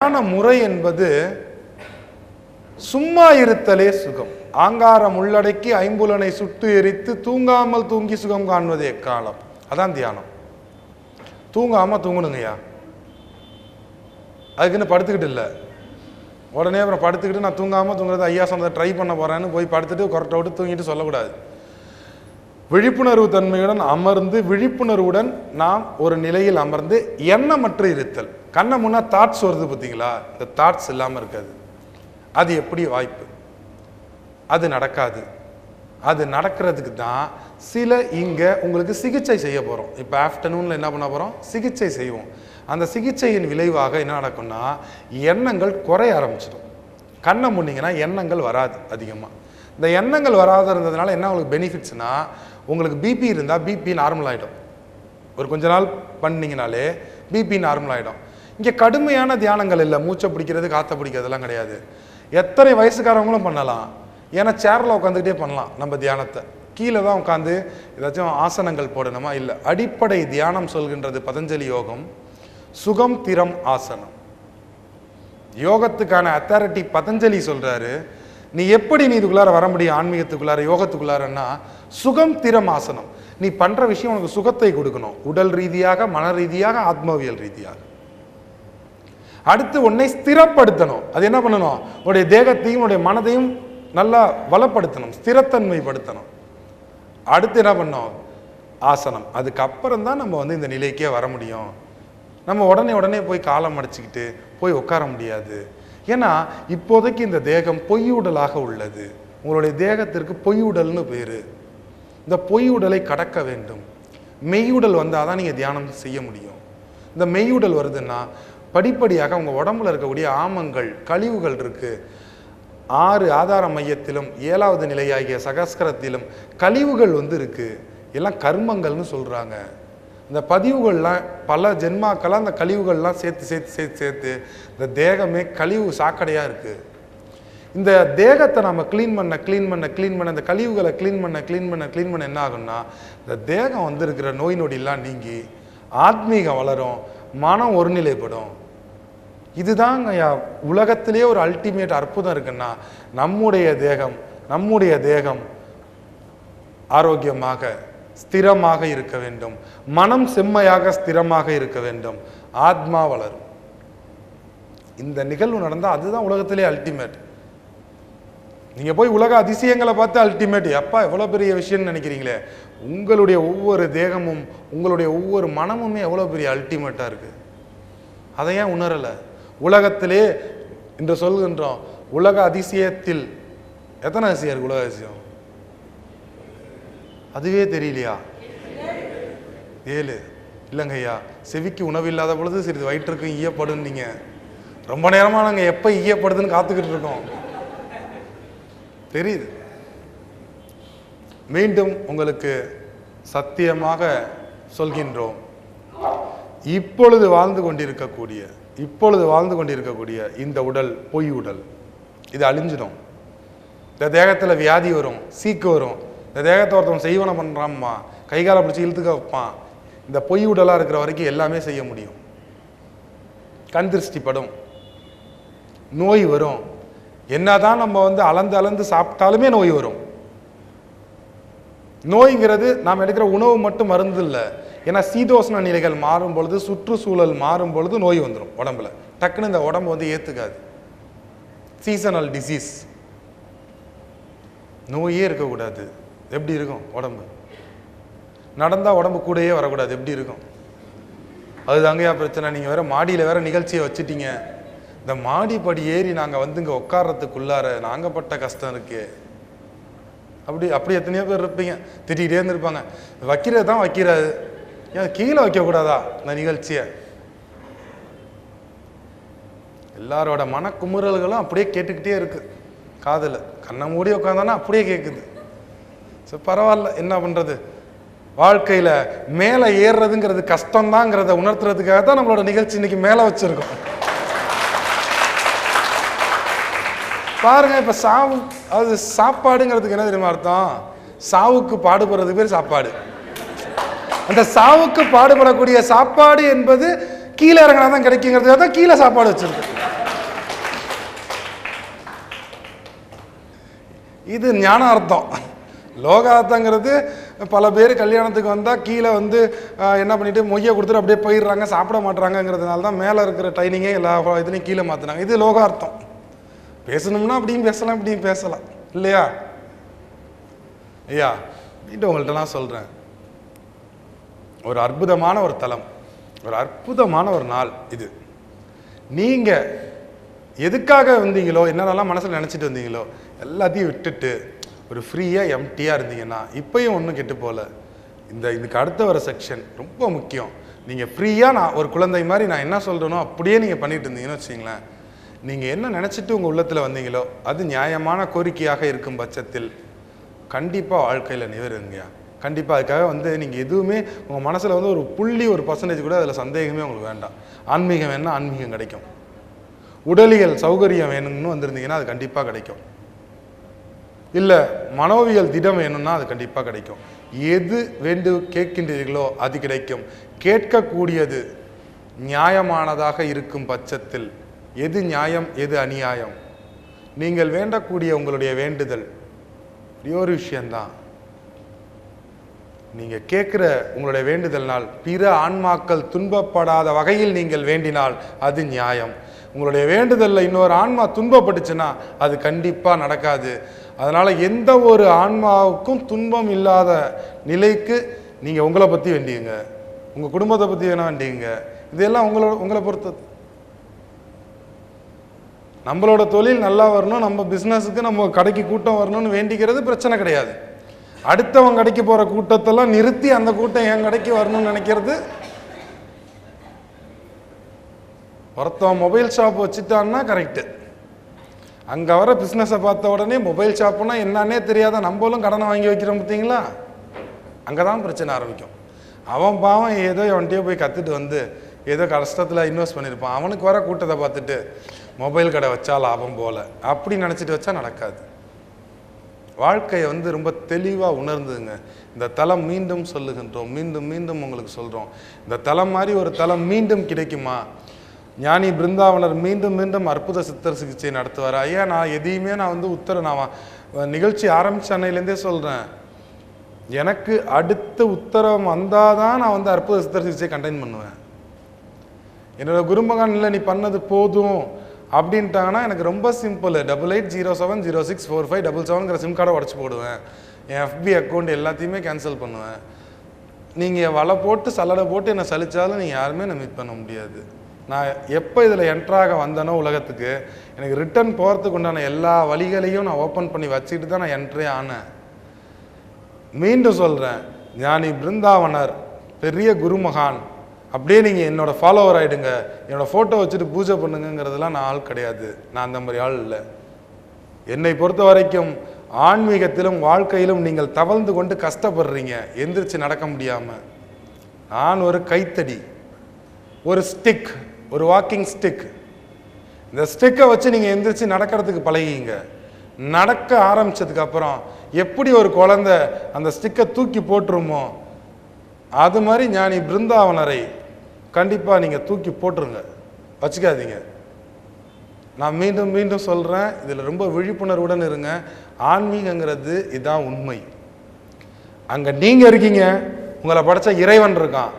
தியான முறை என்பது சும்மா இருத்தலே சுகம். ஆங்காரம் உள்ளடக்கி ஐம்புலனை சுட்டு எரித்து தூங்காமல் தூங்கி சுகம் காண்பது எக்காலம். அதான் தியானம். தூங்காம தூங்கணுங்கய்யா. அதுக்குன்னு படுத்துக்கிட்டு இல்லை. உடனே அப்புறம் படுத்துக்கிட்டு நான் தூங்காமல் தூங்குறது ஐயா சொன்னதை ட்ரை பண்ண போகிறேன்னு போய் படுத்துட்டு கொரட்டை விட்டு தூங்கிட்டு சொல்லக்கூடாது. விழிப்புணர்வு தன்மையுடன் அமர்ந்து விழிப்புணர்வுடன் நாம் ஒரு நிலையில் அமர்ந்து எண்ணமற்ற இருத்தல். கண்ணை முன்னா தாட்ஸ் வருது பார்த்தீங்களா, இந்த தாட்ஸ் இல்லாமல் இருக்காது. அது எப்படி வாய்ப்பு? அது நடக்காது. அது நடக்கிறதுக்கு தான் சில இங்கே உங்களுக்கு சிகிச்சை செய்ய போகிறோம். இப்போ ஆஃப்டர்நூனில் என்ன பண்ண போகிறோம்? சிகிச்சை செய்வோம். அந்த சிகிச்சையின் விளைவாக என்ன நடக்கும்னா எண்ணங்கள் குறைய ஆரம்பிச்சிடும். கண்ணை முன்னிங்கன்னா எண்ணங்கள் வராது அதிகமாக. இந்த எண்ணங்கள் வராத இருந்ததுனால என்ன உங்களுக்கு பெனிஃபிட்ஸ்னா, உங்களுக்கு பிபி இருந்தால் பிபி நார்மல் ஆகிடும். ஒரு கொஞ்ச நாள் பண்ணிங்கனாலே பிபி நார்மல் ஆகிடும். இங்கே கடுமையான தியானங்கள் இல்லை. மூச்சை பிடிக்கிறது காற்றை பிடிக்கிறதுலாம் கிடையாது. எத்தனை வயசுக்காரவங்களும் பண்ணலாம். ஏன்னா சேரில் உட்காந்துக்கிட்டே பண்ணலாம். நம்ம தியானத்தை கீழே தான் உட்காந்து ஏதாச்சும் ஆசனங்கள் போடணுமா? இல்லை. அடிப்படை தியானம் சொல்கின்றது பதஞ்சலி யோகம் சுகம் திறம் ஆசனம். யோகத்துக்கான அத்தாரிட்டி பதஞ்சலி சொல்றாரு. நீ எப்படி நீ இதுக்குள்ளார வர முடியும்? ஆன்மீகத்துக்குள்ளார யோகத்துக்குள்ளாரன்னா சுகம் திறம் ஆசனம். நீ பண்ற விஷயம் உனக்கு சுகத்தை கொடுக்கணும், உடல் ரீதியாக, மன ரீதியாக, ஆத்மவியல் ரீதியாக. அடுத்து உன்னை ஸ்திரப்படுத்தணும். அது என்ன பண்ணணும்? உன்னுடைய தேகத்தையும் உன்னுடைய மனதையும் நல்லா வளப்படுத்தணும், ஸ்திரத்தன்மைப்படுத்தணும். அடுத்து என்ன பண்ணணும்? ஆசனம். அதுக்கப்புறம் தான் நம்ம இந்த நிலைக்கே வர முடியும். நம்ம உடனே போய் காலம் அடிச்சுக்கிட்டு போய் உட்கார முடியாது. ஏன்னா இப்போதைக்கு இந்த தேகம் பொய்யுடலாக உள்ளது. உங்களுடைய தேகத்திற்கு பொய்யுடல்னு பேரு. இந்த பொய்யுடலை கடக்க வேண்டும். மெய்யுடல் வந்தால் தான் நீங்கள் தியானம் செய்ய முடியும். இந்த மெய்யுடல் வருதுன்னா படிப்படியாக உங்கள் உடம்புல இருக்கக்கூடிய ஆமங்கள், கழிவுகள் இருக்கு. 6 ஆதார மையத்திலும் 7வது நிலையாகிய சகஸ்கரத்திலும் கழிவுகள் இருக்கு. எல்லாம் கர்மங்கள்னு சொல்றாங்க. இந்த பதிவுகள்லாம் பல ஜென்மாக்கெல்லாம் அந்த கழிவுகள்லாம் சேர்த்து இந்த தேகமே கழிவு சாக்கடையாக இருக்குது. இந்த தேகத்தை நம்ம க்ளீன் பண்ண இந்த கழிவுகளை க்ளீன் பண்ண என்ன ஆகும்னா இந்த தேகம் இருக்கிற நோய் நொடியெல்லாம் நீங்கி ஆத்மீகம் வளரும், மனம் ஒருநிலைப்படும். இதுதாங்க உலகத்திலே ஒரு அல்டிமேட் அற்புதம் இருக்குன்னா நம்முடைய தேகம் ஆரோக்கியமாக ஸ்திரமாக இருக்க வேண்டும், மனம் செம்மையாக ஸ்திரமாக இருக்க வேண்டும், ஆத்மா வளரும். இந்த நிகழ்வு நடந்தால் அதுதான் உலகத்திலே அல்டிமேட். நீங்க போய் உலக அதிசயங்களை பார்த்து அல்டிமேட் எப்பா எவ்வளவு பெரிய விஷயம்னு நினைக்கிறீங்களே, உங்களுடைய ஒவ்வொரு தேகமும் உங்களுடைய ஒவ்வொரு மனமுமே எவ்வளவு பெரிய அல்டிமேட்டா இருக்கு. அதை ஏன் உணரல? உலகத்திலே என்று சொல்கின்றோம். உலக அதிசயத்தில் எத்தனை அதிசயம் இருக்கு? உலக அதிசயம் அதுவே தெரியலையா? 7 இல்லைங்க ஐயா. செவிக்கு உணவு இல்லாத பொழுது சிறிது வயிற்றுக்கு ஈயப்படும். நீங்க ரொம்ப நேரமா நாங்க எப்ப ஈயப்படுதுன்னு காத்துக்கிட்டு இருக்கோம். தெரியுது. மீண்டும் உங்களுக்கு சத்தியமாக சொல்கின்றோம், இப்பொழுது வாழ்ந்து கொண்டிருக்கக்கூடிய இந்த உடல் பொய் உடல். இது அழிஞ்சிடும். இந்த தேகத்துல வியாதி வரும், சீக்கு வரும். இந்த தேகத்தை ஒருத்தவன் செய்வன பண்றான்மா, கைகால பிடிச்சி இழுத்துக்க வைப்பான். இந்த பொய் உடலா இருக்கிற வரைக்கும் எல்லாமே செய்ய முடியும். கண் திருஷ்டிப்படும், நோய் வரும். என்னதான் நம்ம அளந்து சாப்பிட்டாலுமே நோய் வரும். நோய்ங்கிறது நாம் எடுக்கிற உணவு மட்டும் மருந்து இல்லை. ஏன்னா சீதோஷ்ண நிலைகள் மாறும் பொழுது, சுற்றுச்சூழல் மாறும் பொழுது நோய் வந்துடும் உடம்புல. டக்குன்னு இந்த உடம்பு ஏத்துக்காது. Seasonal disease. நோயே இருக்கக்கூடாது. எப்படி இருக்கும் உடம்பு? நடந்தா உடம்பு கூடயே வரக்கூடாது. எப்படி இருக்கும்? அதுதாங்கயா பிரச்சனை. நீங்க வேற மாடியில வேற நிகழ்ச்சியை வச்சுட்டீங்க. இந்த மாடி படி ஏறி நாங்க இங்க உட்கார்றதுக்குள்ளார நாங்க பட்ட கஷ்டம் இருக்கு. அப்படி எத்தனையோ பேர் இருப்பீங்க, திட்டிகிட்டே இருந்திருப்பாங்க. வைக்கிறது தான் வைக்கிறது, ஏன் கீழே வைக்க கூடாதா இந்த நிகழ்ச்சியை? எல்லாரோட மனக்குமுறல்களும் அப்படியே கேட்டுக்கிட்டே இருக்கு காதுல. கண்ணை மூடி உட்காந்தானா அப்படியே கேட்குது. சரி பரவாயில்ல, என்ன பண்றது? வாழ்க்கையில மேலே ஏறுறதுங்கிறது கஷ்டம்தாங்கிறத உணர்த்துறதுக்காக தான் நம்மளோட நிகழ்ச்சி இன்னைக்கு மேலே வச்சிருக்கோம். பாருங்க, இப்ப சாவு அது சாப்பாடுங்கிறதுக்கு என்ன தெரியுமா அர்த்தம்? சாவுக்கு பாடுபடுறதுக்கு பேர் சாப்பாடு. அந்த சாவுக்கு பாடுபடக்கூடிய சாப்பாடு என்பது கீழே இறங்கினா தான் கிடைக்குங்கிறதுக்காக தான் கீழே சாப்பாடு வச்சிருக்கு. இது ஞான அர்த்தம். லோகார்த்தங்கிறது பல பேர் கல்யாணத்துக்கு வந்தால் கீழே வந்து என்ன பண்ணிட்டு மொய்யை கொடுத்துட்டு அப்படியே போயிடுறாங்க, சாப்பிட மாட்டாங்கிறதுனால தான் மேலே இருக்கிற ட்ரைனிங்கே எல்லா இதுலையும் கீழே மாற்றினாங்க. இது லோகார்த்தம். பேசணும்னா அப்படியும் பேசலாம், இப்படியும் பேசலாம் இல்லையா ஐயா? வீட்டு உங்கள்கிட்டலாம் சொல்கிறேன், ஒரு அற்புதமான ஒரு தலம், ஒரு அற்புதமான ஒரு நாள் இது. நீங்கள் எதுக்காக வந்தீங்களோ, என்னென்னலாம் மனசில் நினச்சிட்டு வந்தீங்களோ எல்லாத்தையும் விட்டுட்டு ஒரு ஃப்ரீயாக எம்டியாக இருந்தீங்கன்னா இப்போயும் ஒன்றும் கெட்டு போகல. இதுக்கு அடுத்த வர செக்ஷன் ரொம்ப முக்கியம். நீங்கள் ஃப்ரீயாக நான் ஒரு குழந்தை மாதிரி நான் என்ன சொல்கிறேனோ அப்படியே நீங்கள் பண்ணிட்டு இருந்தீங்கன்னு வச்சிங்களேன், நீங்கள் என்ன நினச்சிட்டு உங்கள் உள்ளத்தில் வந்தீங்களோ அது நியாயமான கோரிக்கையாக இருக்கும் பட்சத்தில் கண்டிப்பாக வாழ்க்கையில் நிவருங்கய்யா. கண்டிப்பாக அதுக்காக வந்து நீங்கள் எதுவுமே உங்கள் மனசில் வந்து ஒரு புள்ளி ஒரு பர்சன்டேஜ் கூட அதில் சந்தேகமே உங்களுக்கு வேண்டாம். ஆன்மீகம் வேணும்னா ஆன்மீகம் கிடைக்கும், உடலியல் சௌகரியம் வேணும்னு வந்திருந்தீங்கன்னா அது கண்டிப்பாக கிடைக்கும், இல்லை மனோவியல் திடம் வேணும்னா அது கண்டிப்பாக கிடைக்கும். எது வேண்டு கேட்கின்றீர்களோ அது கிடைக்கும். கேட்கக்கூடியது நியாயமானதாக இருக்கும் பட்சத்தில் எது நியாயம் எது அநியாயம், நீங்கள் வேண்டக்கூடிய உங்களுடைய வேண்டுதல் ஒரு விஷயம்தான். நீங்கள் கேட்குற உங்களுடைய வேண்டுதல்னால் பிற ஆன்மாக்கள் துன்பப்படாத வகையில் நீங்கள் வேண்டினால் அது நியாயம். உங்களுடைய வேண்டுதலில் இன்னொரு ஆன்மா துன்பப்பட்டுச்சுன்னா அது கண்டிப்பாக நடக்காது. அதனால் எந்த ஒரு ஆன்மாவுக்கும் துன்பம் இல்லாத நிலைக்கு நீங்கள் உங்களை பற்றி வேண்டியுங்க, உங்கள் குடும்பத்தை பற்றி வேணா வேண்டியுங்க. இதெல்லாம் உங்களை பொறுத்தது. நம்மளோட தொழில் நல்லா வரணும், நம்ம பிஸ்னஸுக்கு நம்ம கடைக்கு கூட்டம் வரணும்னு வேண்டிக்கிறது பிரச்சனை கிடையாது. அடுத்தவன் கடைக்கு போகிற கூட்டத்தெல்லாம் நிறுத்தி அந்த கூட்டம் என் கடைக்கு வரணும்னு நினைக்கிறது. ஒருத்தவன் மொபைல் ஷாப் வச்சுட்டான்னா கரெக்டு, அங்கே வர பிஸ்னஸை பார்த்த உடனே மொபைல் ஷாப்புன்னா என்னன்னே தெரியாத நம்மளும் கடனை வாங்கி வைக்கிறோம் பார்த்தீங்களா, அங்கே தான் பிரச்சனை ஆரம்பிக்கும். அவன் பாவம் ஏதோ அவன்கிட்டயே போய் கற்றுட்டு வந்து ஏதோ கஷ்டத்தில் இன்வெஸ்ட் பண்ணியிருப்பான், அவனுக்கு வர கூட்டத்தை பார்த்துட்டு மொபைல் கடை வச்சா லாபம் போல அப்படி நினச்சிட்டு வச்சா நடக்காது. வாழ்க்கையை வந்து ரொம்ப தெளிவாக உணர்ந்துங்க. இந்த தலம் மீண்டும் சொல்லுகின்றோம், மீண்டும் மீண்டும் உங்களுக்கு சொல்கிறோம், இந்த தலம் மாதிரி ஒரு தலம் மீண்டும் கிடைக்குமா? ஞானி பிருந்தாவனர் மீண்டும் மீண்டும் அற்புத சித்தர் சிகிச்சை நடத்துவார். ஐயா நான் எதையுமே நான் வந்து நான் நிகழ்ச்சி ஆரம்பித்த அன்னையிலேருந்தே சொல்கிறேன், எனக்கு அடுத்த உத்தரவு வந்தால் தான் நான் வந்து அற்புத சித்தர் சிகிச்சை கண்டெயின் பண்ணுவேன். என்னோட குருமகான் இல்லை நீ பண்ணது போதும் அப்படின்ட்டாங்கன்னா எனக்கு ரொம்ப சிம்பிள், 8807064577ங்கிற சிம் கார்டை உடச்சி போடுவேன், என் எஃபி அக்கௌண்ட் எல்லாத்தையுமே கேன்சல் பண்ணுவேன். நீங்கள் வலை போட்டு சல்லடை போட்டு என்னை சலித்தாலும் நீங்கள் யாருமே என்னை மீட் பண்ண முடியாது. நான் எப்போ இதில் என்ட்ராக வந்தேனோ உலகத்துக்கு, எனக்கு ரிட்டர்ன் போகிறதுக்கு உண்டான எல்லா வழிகளையும் நான் ஓப்பன் பண்ணி வச்சுக்கிட்டு தான் நான் என்ட்ரே ஆனேன். மீண்டும் சொல்கிறேன், ஞானி பிருந்தாவனர் பெரிய குருமகான் அப்படியே நீங்கள் என்னோடய ஃபாலோவர் ஆகிடுங்க, என்னோடய ஃபோட்டோ வச்சுட்டு பூஜை பண்ணுங்கிறதுலாம் நான் ஆள் கிடையாது. நான் அந்த மாதிரி ஆள் இல்லை. என்னை பொறுத்த வரைக்கும் ஆன்மீகத்திலும் வாழ்க்கையிலும் நீங்கள் தவழ்ந்து கொண்டு கஷ்டப்படுறீங்க, எந்திரிச்சு நடக்க முடியாமல். நான் ஒரு கைத்தடி, ஒரு ஸ்டிக், ஒரு வாக்கிங் ஸ்டிக். இந்த ஸ்டிக்கை வச்சு நீங்கள் எந்திரிச்சு நடக்கிறதுக்கு பழகிங்க. நடக்க ஆரம்பித்ததுக்கு அப்புறம் எப்படி ஒரு குழந்தை அந்த ஸ்டிக்கை தூக்கி போட்டுருமோ அது மாதிரி ஞானி பிருந்தாவனரை கண்டிப்பாக நீங்கள் தூக்கி போட்டுருங்க, வச்சுக்காதீங்க. நான் மீண்டும் மீண்டும் சொல்கிறேன், இதில் ரொம்ப விழிப்புணர்வுடன் இருங்க. ஆன்மீகங்கிறது இதுதான் உண்மை. அங்கே நீங்கள் இருக்கீங்க, உங்களை படைச்ச இறைவன் இருக்கான்,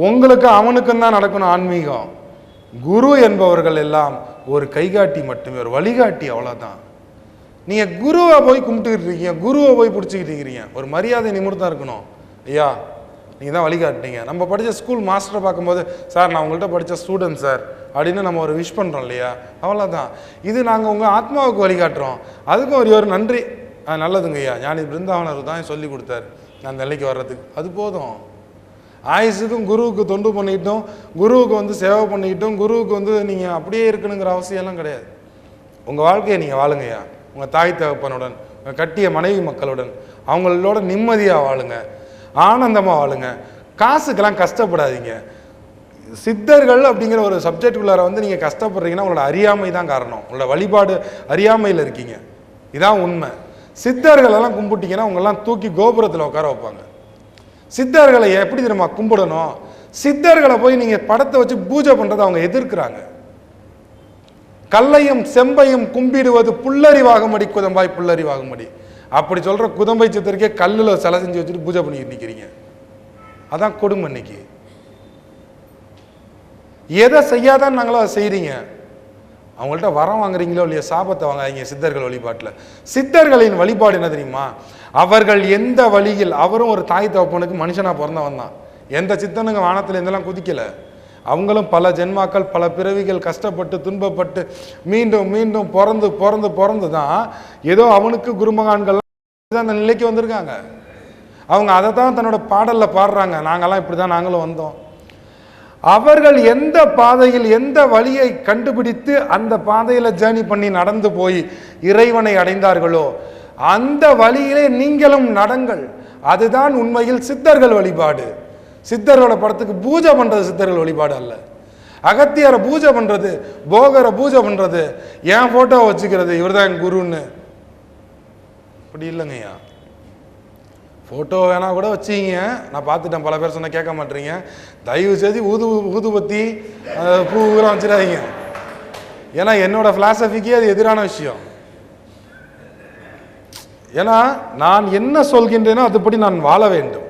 உங்களுக்கு அவனுக்கும் தான் நடக்கணும் ஆன்மீகம். குரு என்பவர்கள் எல்லாம் ஒரு கைகாட்டி மட்டுமே, ஒரு வழிகாட்டி, அவ்வளோதான். நீங்கள் குருவை போய் கும்பிட்டுக்கிட்டு இருக்கீங்க, குருவை போய் பிடிச்சிக்கிட்டு இருக்கிறீங்க, ஒரு மரியாதை நிமிர்தான் இருக்கணும். ஐயா நீங்கள் தான் வழிகாட்டினீங்க. நம்ம படித்த ஸ்கூல் மாஸ்டரை பார்க்கும்போது சார் நான் உங்கள்கிட்ட படித்த ஸ்டூடெண்ட் சார் அப்படின்னு நம்ம ஒரு விஷ் பண்ணுறோம் இல்லையா, அவ்வளோதான். இது நாங்கள் உங்கள் ஆத்மாவுக்கு வழிகாட்டுறோம், அதுக்கும் ஒரு நன்றி. நல்லதுங்க ஐயா, ஞானி பிருந்தாவனர் தான் சொல்லி கொடுத்தாரு நான் நிலைக்கு வர்றதுக்கு, அது போதும். ஆயுசுக்கும் குருவுக்கு தொண்டு பண்ணிக்கிட்டோம், குருவுக்கு வந்து சேவை பண்ணிக்கிட்டோம், குருவுக்கு வந்து நீங்கள் அப்படியே இருக்கணுங்கிற அவசியம்லாம் கிடையாது. உங்கள் வாழ்க்கையை நீங்கள் வாழுங்கய்யா, உங்கள் தாய் தகப்பனுடன், உங்கள் கட்டிய மனைவி மக்களுடன் அவங்களோட நிம்மதியாக வாழுங்க, ஆனந்தமாக வாழுங்க. காசுக்கெல்லாம் கஷ்டப்படாதீங்க. சித்தர்கள் அப்படிங்கிற ஒரு சப்ஜெக்டுக்குள்ளார வந்து நீங்கள் கஷ்டப்படுறீங்கன்னா உங்களோட அறியாமை தான் காரணம். உங்களோட வழிபாடு அறியாமையில் இருக்கீங்க, இதான் உண்மை. சித்தர்களெல்லாம் கும்பிட்டீங்கன்னா உங்களெல்லாம் தூக்கி கோபுரத்தில் உட்கார வைப்பாங்க. சித்தர்களை எப்படி தெரியுமா கும்பிடணும்? சித்தர்களை போய் நீங்கள் படத்தை வச்சு பூஜை பண்ணுறதை அவங்க எதிர்க்கிறாங்க. கல்லையும் செம்பையும் கும்பிடுவது புல்லறிவாகும்படி குதம்பாய் புல்லறிவாகும்படி. அப்படி சொல்ற குதம்பை சித்தருக்கே கல்லுல சிலை செஞ்சு வச்சுட்டு பூஜை பண்ணிட்டு நிக்கிறீங்க. அதான் கொடுமை. இன்னைக்கு எதை செய்யாதான் நாங்களோ அதை செய்றீங்க. அவங்கள்ட்ட வரம் வாங்குறீங்களோ இல்லையா, சாபத்தை வாங்காதீங்க. சித்தர்கள் வழிபாட்டில் சித்தர்களின் வழிபாடு என்ன தெரியுமா? அவர்கள் எந்த வழியில், அவரும் ஒரு தாய் தகப்பனுக்கு மனுஷனா பிறந்தவன் தான். எந்த சித்தனுங்க வானத்தில் இருந்தெல்லாம் குதிக்கல. அவங்களும் பல ஜென்மாக்கள், பல பிறவிகள் கஷ்டப்பட்டு துன்பப்பட்டு மீண்டும் மீண்டும் பிறந்து பிறந்து பிறந்து தான் ஏதோ அவனுக்கு குருமகான்கள் அந்த நிலைக்கு வந்திருக்காங்க. அவங்க அதை தான் தன்னோட பாடல்ல பாடுறாங்க. நாங்கெல்லாம் இப்படிதான் நாங்களும் வந்தோம். அவர்கள் எந்த பாதையில் எந்த வழியை கண்டுபிடித்து அந்த பாதையில ஜேர்னி பண்ணி நடந்து போய் இறைவனை அடைந்தார்களோ அந்த வழியிலே நீங்களும் நடங்கள். அதுதான் உண்மையில் சித்தர்கள் வழிபாடு. சித்தர்களோட படத்துக்கு பூஜை பண்றது சித்தர்கள் வழிபாடு அல்ல. அகத்தியரை பூஜை பண்றது, போகரை பூஜை பண்றது, என் போட்டோ வச்சுக்கிறது, இவர்தான் என் குருன்னு அப்படி இல்லைங்கய்யா. ஃபோட்டோ வேணா கூட வச்சிங்க, நான் பார்த்துட்டேன். பல பேர் சொன்ன கேட்க மாட்டீங்க. தயவு செய்து ஊதுபத்தி பூவெல்லாம் வச்சிடாதீங்க. ஏன்னா என்னோட பிலாசபிக்கே அது எதிரான விஷயம். ஏன்னா நான் என்ன சொல்கின்றேனோ அதுபடி நான் வாழ வேண்டும்.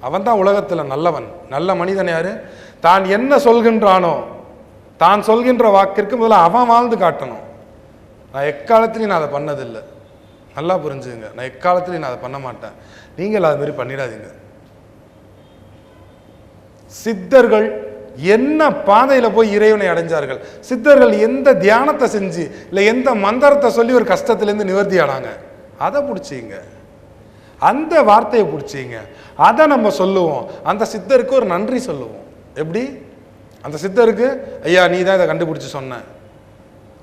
அவன் தான் உலகத்தில் நல்லவன். நல்ல மனிதன் யாரு? தான் என்ன சொல்கின்றானோ, தான் சொல்கின்ற வாக்கிற்கு முதல்ல அவன் வாழ்ந்து காட்டணும். நான் எக்காலத்திலையும் நான் அதை பண்ணதில்லை. நல்லா புரிஞ்சுங்க. நான் எக்காலத்திலையும் நான் அதை பண்ண மாட்டேன். நீங்கள் அது மாதிரி பண்ணிடாதீங்க. சித்தர்கள் என்ன பாதையில போய் இறைவனை அடைஞ்சார்கள்? சித்தர்கள் எந்த தியானத்தை செஞ்சு இல்லை எந்த மந்திரத்தை சொல்லி ஒரு கஷ்டத்திலேருந்து நிவர்த்தி ஆனாங்க? அதை பிடிச்சிங்க, அந்த வார்த்தையை பிடிச்சிங்க, அதை நம்ம சொல்லுவோம். அந்த சித்தருக்கு ஒரு நன்றி சொல்லுவோம். எப்படி? அந்த சித்தருக்கு, ஐயா நீ தான் இதை கண்டுபிடிச்சு சொன்ன.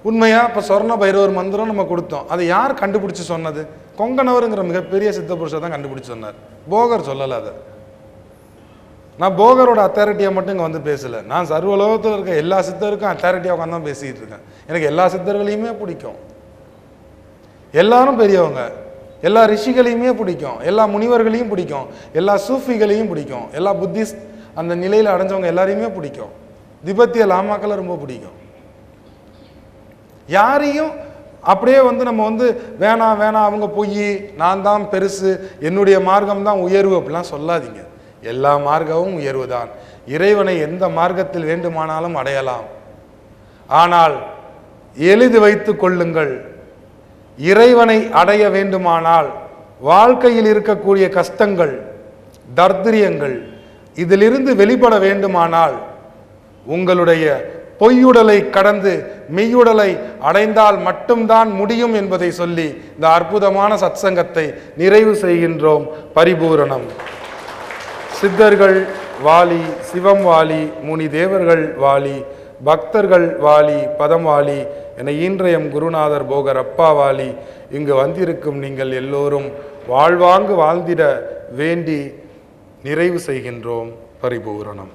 உண்மையா? இப்போ சொர்ண பைரவர் மந்திரம் நம்ம கொடுத்தோம். அதை யார் கண்டுபிடிச்சு சொன்னது? கொங்கணவருங்கிற மிகப்பெரிய சித்த புருஷர் தான் கண்டுபிடிச்சு சொன்னார். போகர் சொல்லலை. அதை நான் போகரோட அத்தாரிட்டியை மட்டும் இங்கே வந்து பேசலை. நான் சர்வலோகத்தில் இருக்க எல்லா சித்தருக்கும் அத்தாரிட்டியாக உட்காந்து தான் பேசிக்கிட்டு இருக்கேன். எனக்கு எல்லா சித்தர்களையுமே பிடிக்கும். எல்லாரும் பெரியவங்க. எல்லா ரிஷிகளையுமே பிடிக்கும். எல்லா முனிவர்களையும் பிடிக்கும். எல்லா சூஃபிகளையும் பிடிக்கும். எல்லா புத்திஸ்ட் அந்த நிலையில் அடைஞ்சவங்க எல்லாரையுமே பிடிக்கும். திபெத்திய லாமாக்களை ரொம்ப பிடிக்கும். யாரையும் அப்படியே வந்து நம்ம வந்து வேணாம் வேணாம் அவங்க போய் நான் தான் பெருசு, என்னுடைய மார்க்கம் தான் உயர்வு அப்படிலாம் சொல்லாதீங்க. எல்லா மார்க்கமும் உயர்வு தான். இறைவனை எந்த மார்க்கத்தில் வேண்டுமானாலும் அடையலாம். ஆனால் எழுதி வைத்துக் கொள்ளுங்கள், இறைவனை அடைய வேண்டுமானால் வாழ்க்கையில் இருக்கக்கூடிய கஷ்டங்கள், தர்திரியங்கள் இதிலிருந்து வெளிப்பட வேண்டுமானால் உங்களுடைய பொய்யுடலை கடந்து மெய்யுடலை அடைந்தால் மட்டும்தான் முடியும் என்பதை சொல்லி இந்த அற்புதமான சத்சங்கத்தை நிறைவு செய்கின்றோம். பரிபூரணம். சித்தர்கள் வாலி, சிவம் வாலி, முனி தேவர்கள் வாலி, பக்தர்கள் வாலி, பதம் வாலி என இன்றையம் குருநாதர் போகர் அப்பா வாலி. இங்கு வந்திருக்கும் நீங்கள் எல்லோரும் வாழ்வாங்கு வாழ்ந்திட வேண்டி நிறைவு செய்கின்றோம். பரிபூரணம்.